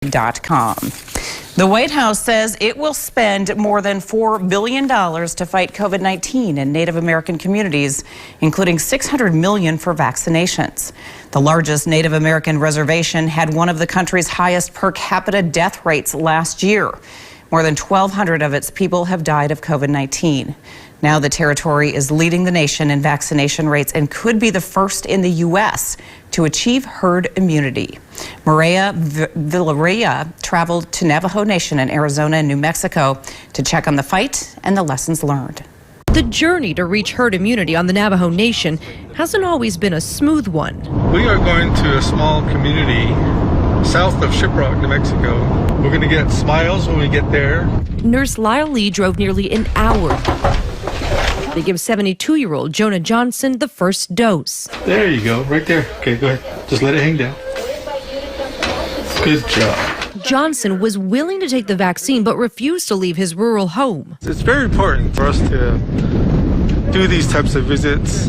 .com. The White House says it will spend more than $4 billion to fight COVID-19 in Native American communities, including $600 million for vaccinations. The largest Native American reservation had one of the country's highest per capita death rates last year. More than 1,200 of its people have died of COVID-19. Now the territory is leading the nation in vaccination rates and could be the first in the U.S. to achieve herd immunity. Maria Villarreal traveled to Navajo Nation in Arizona and New Mexico to check on the fight and the lessons learned. The journey to reach herd immunity on the Navajo Nation hasn't always been a smooth one. We are going to a small community south of Shiprock, New Mexico. We're going to get smiles when we get there. Nurse Lyle Lee drove nearly an hour to give 72-year-old Jonah Johnson the first dose. There you go, right there. Okay, go ahead. Just let it hang down. Good job. Johnson was willing to take the vaccine but refused to leave his rural home. It's very important for us to do these types of visits,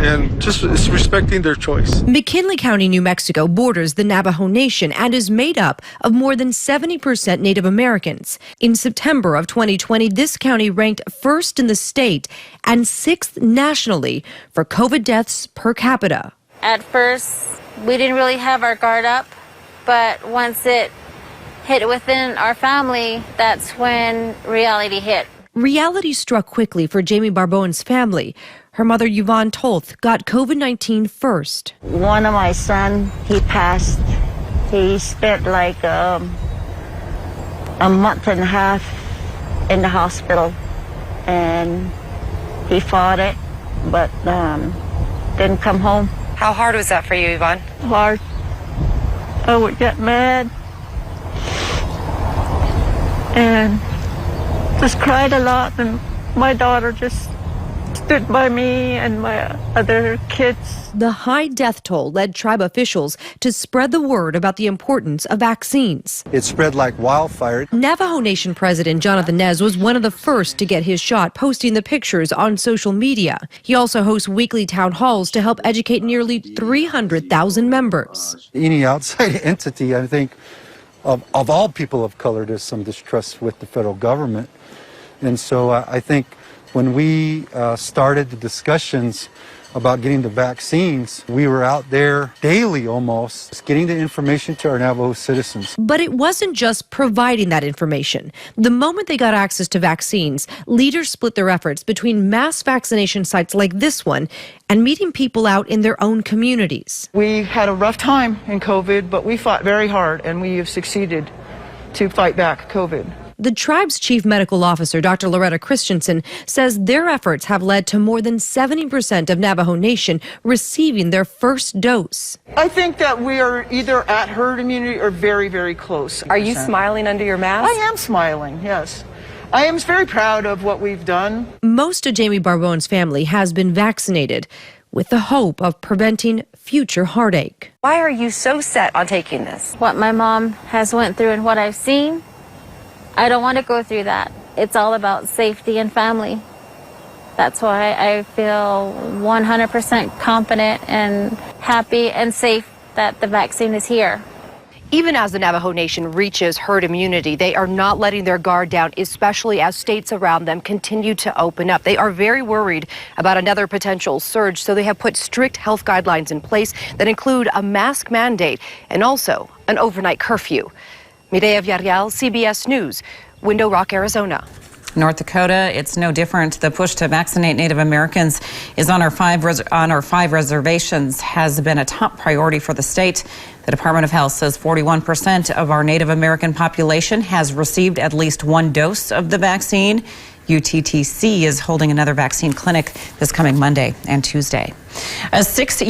and just respecting their choice. McKinley County, New Mexico borders the Navajo Nation and is made up of more than 70% Native Americans. In September of 2020, this county ranked first in the state and sixth nationally for COVID deaths per capita. At first, we didn't really have our guard up, but once it hit within our family, that's when reality hit. Reality struck quickly for Jamie Barbone's family. Her mother, Yvonne Tolth, got COVID-19 first. One of my sons, he passed. He spent like a month and a half in the hospital, and he fought it, but didn't come home. How hard was that for you, Yvonne? Hard. I would get mad and just cried a lot, and my daughter just stood by me and my other kids. The high death toll led tribe officials to spread the word about the importance of vaccines. It spread like wildfire. Navajo Nation President Jonathan Nez was one of the first to get his shot, posting the pictures on social media. He also hosts weekly town halls to help educate nearly 300,000 members. Any outside entity, I think, of all people of color, there's some distrust with the federal government. And so I think when we started the discussions about getting the vaccines, we were out there daily almost, getting the information to our Navajo citizens. But it wasn't just providing that information. The moment they got access to vaccines, leaders split their efforts between mass vaccination sites like this one and meeting people out in their own communities. We had a rough time in COVID, but we fought very hard, and we have succeeded to fight back COVID. The tribe's chief medical officer, Dr. Loretta Christensen, says their efforts have led to more than 70% of Navajo Nation receiving their first dose. I think that we are either at herd immunity or very, very close. Are you smiling under your mask? I am smiling, yes. I am very proud of what we've done. Most of Jamie Barbone's family has been vaccinated with the hope of preventing future heartache. Why are you so set on taking this? What my mom has went through and what I've seen, I don't want to go through that. It's all about safety and family. That's why I feel 100% confident and happy and safe that the vaccine is here. Even as the Navajo Nation reaches herd immunity, they are not letting their guard down, especially as states around them continue to open up. They are very worried about another potential surge, so they have put strict health guidelines in place that include a mask mandate and also an overnight curfew. Mireya Villarreal, CBS News, Window Rock, Arizona. North Dakota, it's no different. The push to vaccinate Native Americans is on our five reservations has been a top priority for the state. The Department of Health says 41% of our Native American population has received at least one dose of the vaccine. UTTC is holding another vaccine clinic this coming Monday and Tuesday. A 6-year